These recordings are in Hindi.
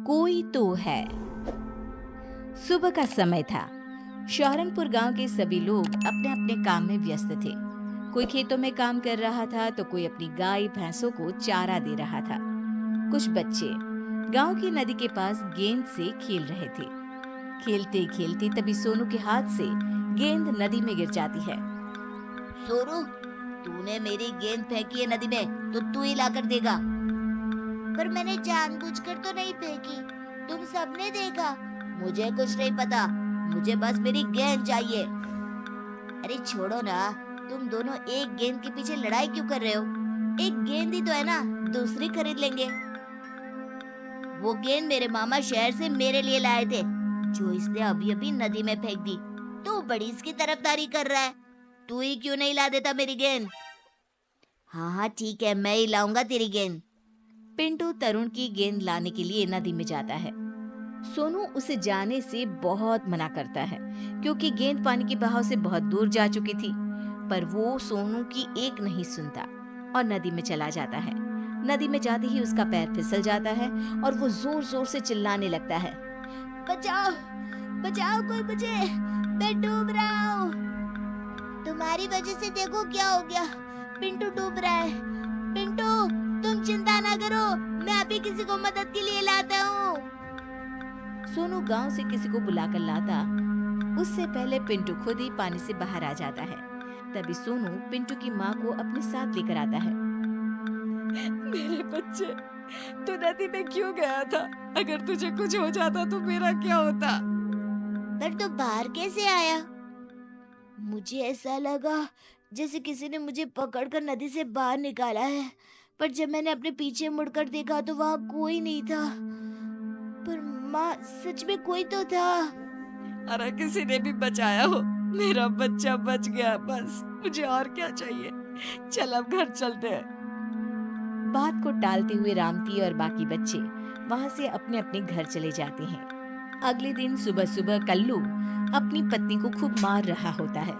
कोई तो है। सुबह का समय था। शौरनपुर गांव के सभी लोग अपने अपने काम में व्यस्त थे। कोई खेतों में काम कर रहा था तो कोई अपनी गाय भैंसों को चारा दे रहा था। कुछ बच्चे गांव की नदी के पास गेंद से खेल रहे थे। खेलते खेलते तभी सोनू के हाथ से गेंद नदी में गिर जाती है। सोनू, तूने मेरी गेंद फेंकी है नदी में तो तू ही लाकर देगा। पर मैंने जानबूझकर तो नहीं फेंकी, तुम सबने देखा। मुझे कुछ नहीं पता, मुझे बस मेरी गेंद चाहिए। अरे छोड़ो ना, तुम दोनों एक गेंद के पीछे लड़ाई क्यों कर रहे हो? एक गेंद ही तो है ना, दूसरी खरीद लेंगे। वो गेंद मेरे मामा शहर से मेरे लिए लाए थे, जो इसने अभी अभी नदी में फेंक दी। तू बड़ी इसकी तरफदारी कर रहा है। तू ही क्यों नहीं ला देता मेरी गेंद? हाँ ठीक है, मैं ही लाऊंगा तेरी गेंद। पिंटू तरुण की गेंद लाने के लिए नदी में जाता है। सोनू उसे जाने से बहुत मना करता है क्योंकि गेंद पानी के बहाव से बहुत दूर जा चुकी थी। पर वो सोनू की एक नहीं सुनता और नदी में चला जाता है। नदी में जाते ही उसका पैर फिसल जाता है और वो जोर जोर से चिल्लाने लगता है, बचाओ, बचाओ, कोई मुझे, मैं डूब रहा हूँ। तुम्हारी वजह से देखो क्या हो गया, पिंटू डूब रहा है। पिंटू, तुम चिंता ना करो, मैं अभी किसी को मदद के लिए लाता हूँ। सोनू गांव से किसी को बुलाकर लाता उससे पहले पिंटू खुद ही पानी से बाहर आ जाता है। तभी सोनू पिंटू की माँ को अपने साथ लेकर आता है। मेरे बच्चे, तू नदी में क्यों गया था? अगर तुझे कुछ हो जाता तो मेरा क्या होता? पर तू बाहर कैसे आया? मुझे ऐसा लगा जैसे किसी ने मुझे पकड़कर नदी से बाहर निकाला है, पर जब मैंने अपने पीछे मुड़कर देखा तो वहाँ कोई नहीं था। पर माँ, सच में कोई तो था। अरे किसी ने भी बचाया हो, मेरा बच्चा बच गया, बस मुझे और क्या चाहिए। चल अब घर चलते हैं। बात को टालते हुए रामती और बाकी बच्चे वहां से अपने अपने घर चले जाते हैं। अगले दिन सुबह सुबह कल्लू अपनी पत्नी को खूब मार रहा होता है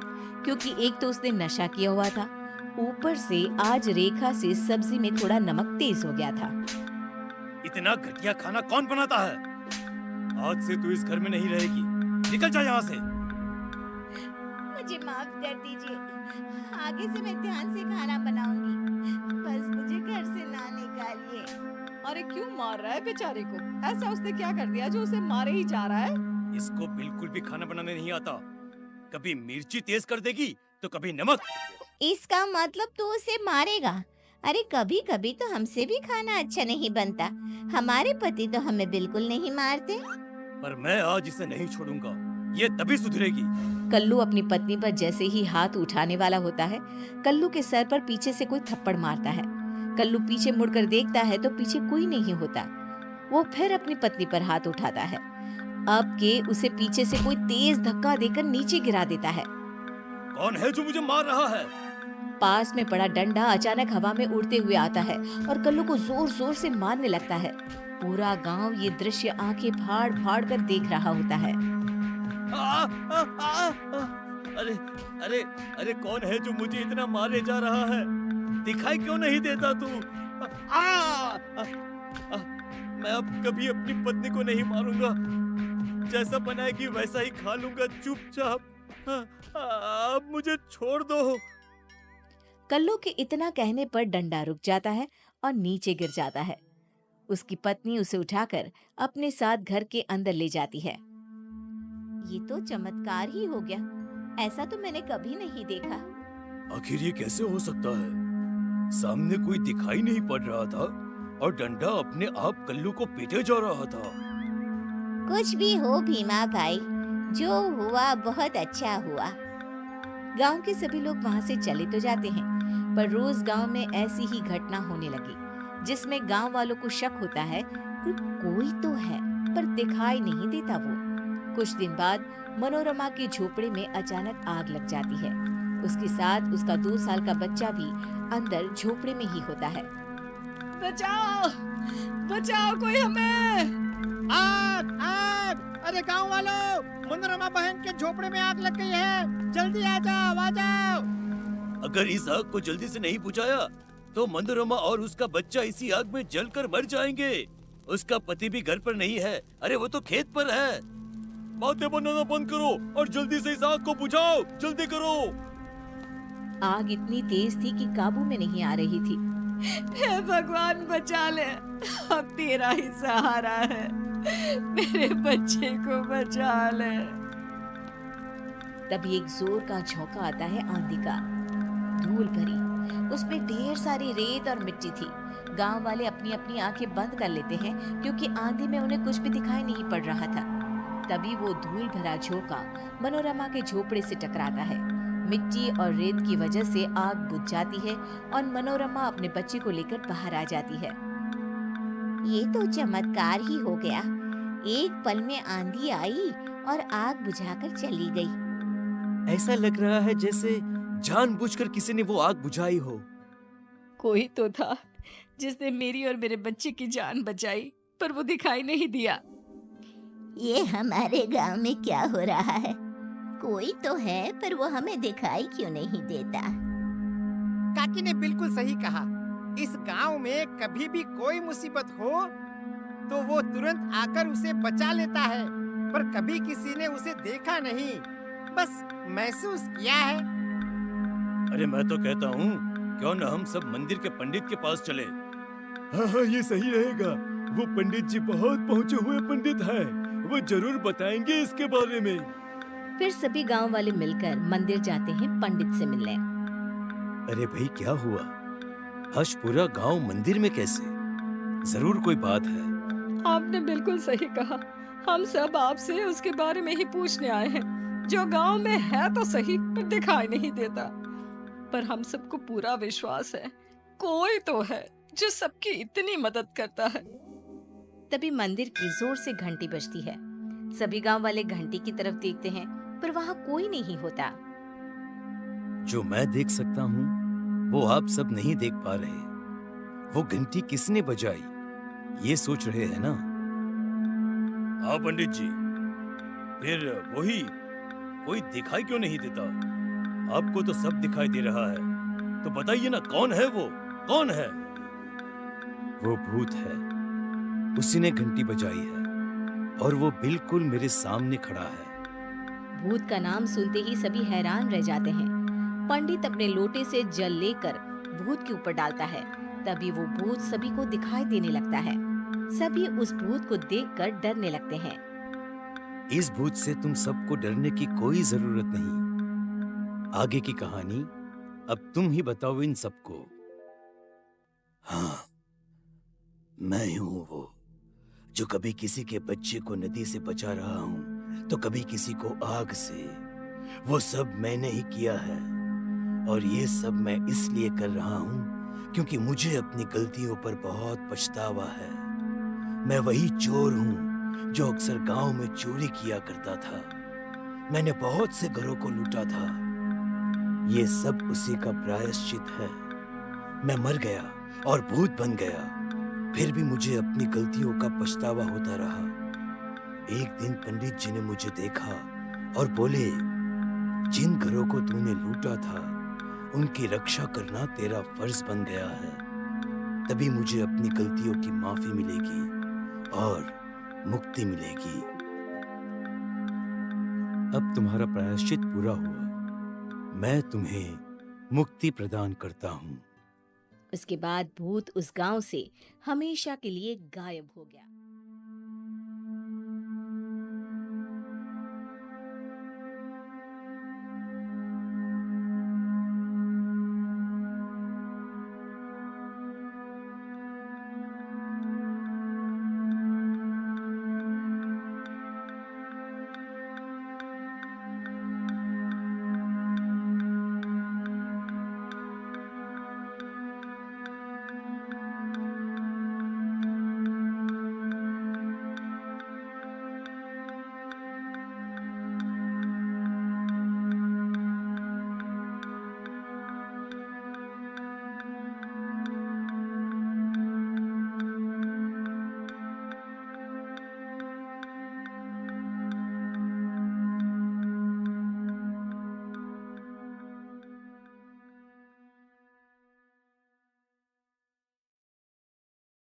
क्योंकि एक तो उसने नशा किया हुआ था, ऊपर से आज रेखा से सब्जी में थोड़ा नमक तेज हो गया था। इतना घटिया खाना कौन बनाता है? आज से तू इस घर में नहीं रहेगी, निकल जा यहाँ से। मुझे माफ कर दीजिए, आगे से मैं ध्यान से खाना बनाऊंगी, बस मुझे घर से ना निकालिए। अरे क्यों मार रहा है बेचारे को? ऐसा उसने क्या कर दिया जो उसे मारे ही जा रहा है? इसको बिल्कुल भी खाना बनाने नहीं आता। कभी मिर्ची तेज कर देगी तो कभी नमक। इसका मतलब तू उसे मारेगा? अरे कभी कभी तो हमसे भी खाना अच्छा नहीं बनता। हमारे पति तो हमें बिल्कुल नहीं मारते। पर मैं आज इसे नहीं छोड़ूंगा, ये तभी सुधरेगी। कल्लू अपनी पत्नी पर जैसे ही हाथ उठाने वाला होता है, कल्लू के सर पर पीछे से कोई थप्पड़ मारता है। कल्लू पीछे मुड़कर देखता है तो पीछे कोई नहीं होता। वो फिर अपनी पत्नी पर हाथ उठाता है। अब के उसे पीछे से कोई तेज धक्का देकर नीचे गिरा देता है। कौन है जो मुझे मार रहा है? पास में पड़ा डंडा अचानक हवा में उड़ते हुए आता है और कल्लू को जोर जोर से मारने लगता है। पूरा गांव ये दृश्य आंखें फाड़ फाड़ कर देख रहा होता है। अरे अरे अरे, कौन है जो मुझे इतना मारे जा रहा है? दिखाई क्यों नहीं देता तू? मैं अब कभी अपनी पत्नी को नहीं मारूंगा, जैसा बनाएगी वैसा ही खा लूंगा चुपचाप। अब मुझे छोड़ दो। कल्लू के इतना कहने पर डंडा रुक जाता है और नीचे गिर जाता है। उसकी पत्नी उसे उठाकर अपने साथ घर के अंदर ले जाती है। ये तो चमत्कार ही हो गया, ऐसा तो मैंने कभी नहीं देखा। आखिर ये कैसे हो सकता है? सामने कोई दिखाई नहीं पड़ रहा था और डंडा अपने आप कल्लू को पीटे जा रहा था। कुछ भी हो भीमा भाई, जो हुआ बहुत अच्छा हुआ। गांव के सभी लोग वहां से चले तो जाते हैं, पर रोज गांव में ऐसी ही घटना होने लगी जिसमें गांव वालों को शक होता है कि कोई तो है पर दिखाई नहीं देता वो। कुछ दिन बाद मनोरमा के झोपड़े में अचानक आग लग जाती है। उसके साथ उसका 2 साल का बच्चा भी अंदर झोपड़े में ही होता है। बचाओ, बचाओ कोई हमें! आग, आग! अरे गांव वालों, मनोरमा बहन के झोपड़े में आग लग गई है, जल्दी आ जाओ, आ जाओ। अगर इस आग को जल्दी से नहीं बुझाया तो मनोरमा और उसका बच्चा इसी आग में जलकर मर जाएंगे। उसका पति भी घर पर नहीं है। अरे वो तो खेत पर है। बातें बनाना बंद करो और जल्दी से इस आग को बुझाओ, जल्दी करो। आग इतनी तेज थी कि काबू में नहीं आ रही थी। हे भगवान बचा ले, अब तेरा ही सहारा है, मेरे बच्चे को बचा ले। तभी एक जोर का झोंका आता है आंधी का। धूल भरी, उसमें ढेर सारी रेत और मिट्टी थी। गांव वाले अपनी अपनी आंखें बंद कर लेते हैं क्योंकि आंधी में उन्हें कुछ भी दिखाई नहीं पड़ रहा था। तभी वो धूल भरा झोंका मनोरमा के झोपड़े से टकराता है। मिट्टी और रेत की वजह से आग बुझ जाती है और मनोरमा अपने बच्चे को लेकर बाहर आ जाती है। ये तो चमत्कार ही हो गया। एक पल में आंधी आई और आग बुझाकर चली गई। ऐसा लग रहा है जैसे जानबूझकर किसी ने वो आग बुझाई हो। कोई तो था जिसने मेरी और मेरे बच्चे की जान बचाई, पर वो दिखाई नहीं दिया। ये हमारे गांव में क्या हो रहा है? कोई तो है पर वो हमें दिखाई क्यों नहीं देता? काकी ने बिल्कुल सही कहा। इस गांव में कभी भी कोई मुसीबत हो तो वो तुरंत आकर उसे बचा लेता है, पर कभी किसी ने उसे देखा नहीं, बस महसूस किया है। अरे मैं तो कहता हूँ क्यों न हम सब मंदिर के पंडित के पास चले। हाँ हाँ, ये सही रहेगा। वो पंडित जी बहुत पहुँचे हुए पंडित हैं। वो जरूर बताएंगे इसके बारे में। फिर सभी गांव वाले मिलकर मंदिर जाते हैं पंडित से मिलने। अरे भाई क्या हुआ? आज पूरा गांव मंदिर में कैसे? जरूर कोई बात है। आपने बिल्कुल सही कहा। हम सब आपसे उसके बारे में ही पूछने आए हैं, जो गांव में है तो सही पर दिखाई नहीं देता। पर हम सबको पूरा विश्वास है कोई तो है जो सबकी इतनी मदद करता है। तभी मंदिर की जोर से घंटी बजती है। सभी गांव वाले घंटी की तरफ देखते हैं पर वहाँ कोई नहीं होता। जो मैं देख सकता हूँ वो आप सब नहीं देख पा रहे। वो घंटी किसने बजाई ये सोच रहे हैं ना? हाँ पंडित जी, फिर वही कोई दिखाई क्यों नहीं देता? आपको तो सब दिखाई दे रहा है, तो बताइए ना कौन है वो? कौन है? वो भूत है। उसी ने घंटी बजाई है और वो बिल्कुल मेरे सामने खड़ा है। भूत का नाम सुनते ही सभी हैरान रह जाते हैं। पंडित अपने लोटे से जल लेकर भूत के ऊपर डालता है। तभी वो भूत सभी को दिखाई देने लगता है। सभी उस भूत को देखकर डरने लगते हैं। इस भूत से तुम सबको डरने की कोई जरूरत नहीं। आगे की कहानी अब तुम ही बताओ इन सबको। हाँ, मैं हूँ वो जो कभी किसी के बच्चे को नदी से बचा रहा हूँ तो कभी किसी को आग से। वो सब मैंने ही किया है और ये सब मैं इसलिए कर रहा हूँ क्योंकि मुझे अपनी गलतियों पर बहुत पछतावा है। मैं वही चोर हूँ जो अक्सर गांव में चोरी किया करता था। मैंने बहुत से घरों को लूटा था। ये सब उसी का प्रायश्चित है। मैं मर गया और भूत बन गया, फिर भी मुझे अपनी गलतियों का पछतावा होता रहा। एक दिन पंडित जी ने मुझे देखा और बोले, जिन घरों को तूने लूटा था उनकी रक्षा करना तेरा फर्ज बन गया है। तभी मुझे अपनी गलतियों की माफी मिलेगी और मुक्ति मिलेगी। अब तुम्हारा प्रायश्चित पूरा हुआ। मैं तुम्हें मुक्ति प्रदान करता हूँ। उसके बाद भूत उस गांव से हमेशा के लिए गायब हो गया।